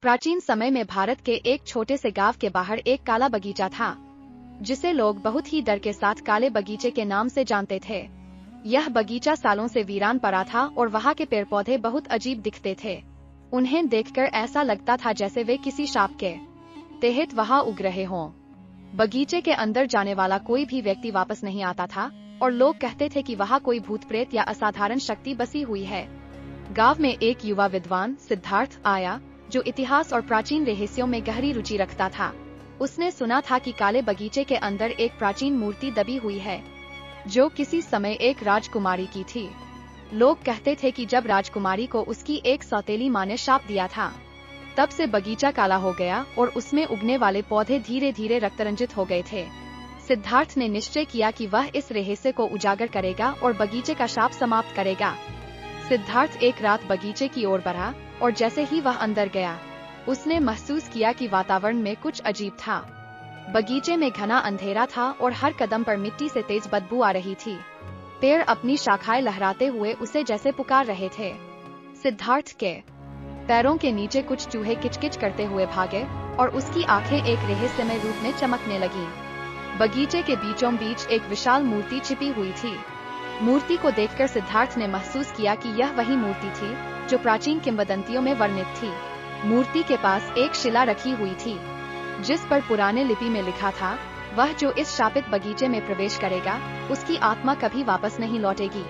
प्राचीन समय में भारत के एक छोटे से गांव के बाहर एक काला बगीचा था, जिसे लोग बहुत ही डर के साथ काले बगीचे के नाम से जानते थे। यह बगीचा सालों से वीरान पड़ा था और वहाँ के पेड़ पौधे बहुत अजीब दिखते थे। उन्हें देखकर ऐसा लगता था जैसे वे किसी शाप के तहत वहाँ उग रहे हों। बगीचे के अंदर जाने वाला कोई भी व्यक्ति वापस नहीं आता था और लोग कहते थे कि वहाँ कोई भूत प्रेत या असाधारण शक्ति बसी हुई है। गांव में एक युवा विद्वान सिद्धार्थ आया, जो इतिहास और प्राचीन रहस्यों में गहरी रुचि रखता था। उसने सुना था कि काले बगीचे के अंदर एक प्राचीन मूर्ति दबी हुई है, जो किसी समय एक राजकुमारी की थी। लोग कहते थे कि जब राजकुमारी को उसकी एक सौतेली माँ ने शाप दिया था, तब से बगीचा काला हो गया और उसमें उगने वाले पौधे धीरे धीरे रक्तरंजित हो गए थे। सिद्धार्थ ने निश्चय किया कि वह इस रहस्य को उजागर करेगा और बगीचे का शाप समाप्त करेगा। सिद्धार्थ एक रात बगीचे की ओर बढ़ा और जैसे ही वह अंदर गया, उसने महसूस किया कि वातावरण में कुछ अजीब था। बगीचे में घना अंधेरा था और हर कदम पर मिट्टी से तेज बदबू आ रही थी। पेड़ अपनी शाखाएं लहराते हुए उसे जैसे पुकार रहे थे। सिद्धार्थ के पैरों के नीचे कुछ चूहे किचकिच करते हुए भागे और उसकी आंखें एक रहस्यमय रूप में चमकने लगीं। बगीचे के बीचों बीच एक विशाल मूर्ति छिपी हुई थी। मूर्ति को देखकर सिद्धार्थ ने महसूस किया कि यह वही मूर्ति थी जो प्राचीन किंवदंतियों में वर्णित थी। मूर्ति के पास एक शिला रखी हुई थी, जिस पर पुराने लिपि में लिखा था, वह जो इस शापित बगीचे में प्रवेश करेगा, उसकी आत्मा कभी वापस नहीं लौटेगी।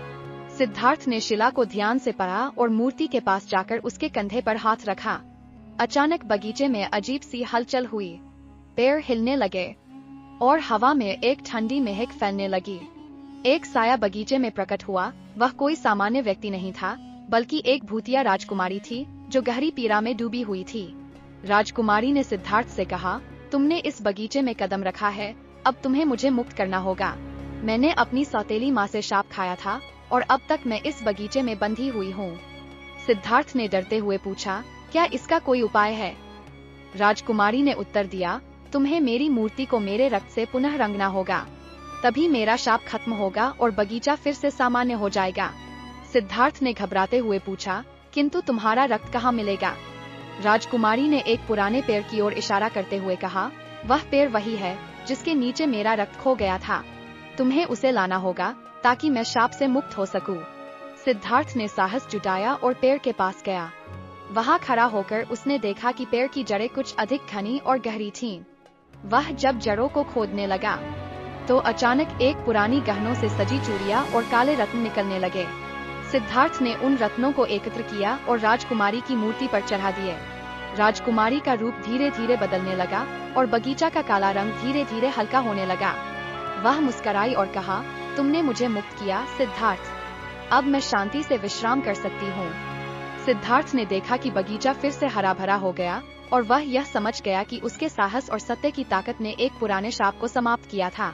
सिद्धार्थ ने शिला को ध्यान से पढ़ा और मूर्ति के पास जाकर उसके कंधे पर हाथ रखा। अचानक बगीचे में अजीब सी हलचल हुई। पेड़ हिलने लगे और हवा में एक ठंडी महक फैलने लगी। एक साया बगीचे में प्रकट हुआ। वह कोई सामान्य व्यक्ति नहीं था, बल्कि एक भूतिया राजकुमारी थी जो गहरी पीड़ा में डूबी हुई थी। राजकुमारी ने सिद्धार्थ से कहा, तुमने इस बगीचे में कदम रखा है, अब तुम्हें मुझे मुक्त करना होगा। मैंने अपनी सौतेली माँ से शाप खाया था और अब तक मैं इस बगीचे में बंधी हुई हूँ। सिद्धार्थ ने डरते हुए पूछा, क्या इसका कोई उपाय है? राजकुमारी ने उत्तर दिया, तुम्हें मेरी मूर्ति को मेरे रक्त से पुनः रंगना होगा, तभी मेरा शाप खत्म होगा और बगीचा फिर से सामान्य हो जाएगा। सिद्धार्थ ने घबराते हुए पूछा, किंतु तुम्हारा रक्त कहाँ मिलेगा? राजकुमारी ने एक पुराने पेड़ की ओर इशारा करते हुए कहा, वह पेड़ वही है जिसके नीचे मेरा रक्त खो गया था। तुम्हें उसे लाना होगा ताकि मैं शाप से मुक्त हो सकूं। सिद्धार्थ ने साहस जुटाया और पेड़ के पास गया। वहां खड़ा होकर उसने देखा कि पेड़ की जड़ें कुछ अधिक घनी और गहरी थीं। वह जब जड़ों को खोदने लगा, तो अचानक एक पुरानी गहनों से सजी चूड़ियां और काले रत्न निकलने लगे। सिद्धार्थ ने उन रत्नों को एकत्र किया और राजकुमारी की मूर्ति पर चढ़ा दिए। राजकुमारी का रूप धीरे धीरे बदलने लगा और बगीचा का काला रंग धीरे धीरे हल्का होने लगा। वह मुस्कुराई और कहा, तुमने मुझे मुक्त किया सिद्धार्थ, अब मैं शांति से विश्राम कर सकती हूँ। सिद्धार्थ ने देखा कि बगीचा फिर से हरा भरा हो गया और वह यह समझ गया कि उसके साहस और सत्य की ताकत ने एक पुराने शाप को समाप्त किया था।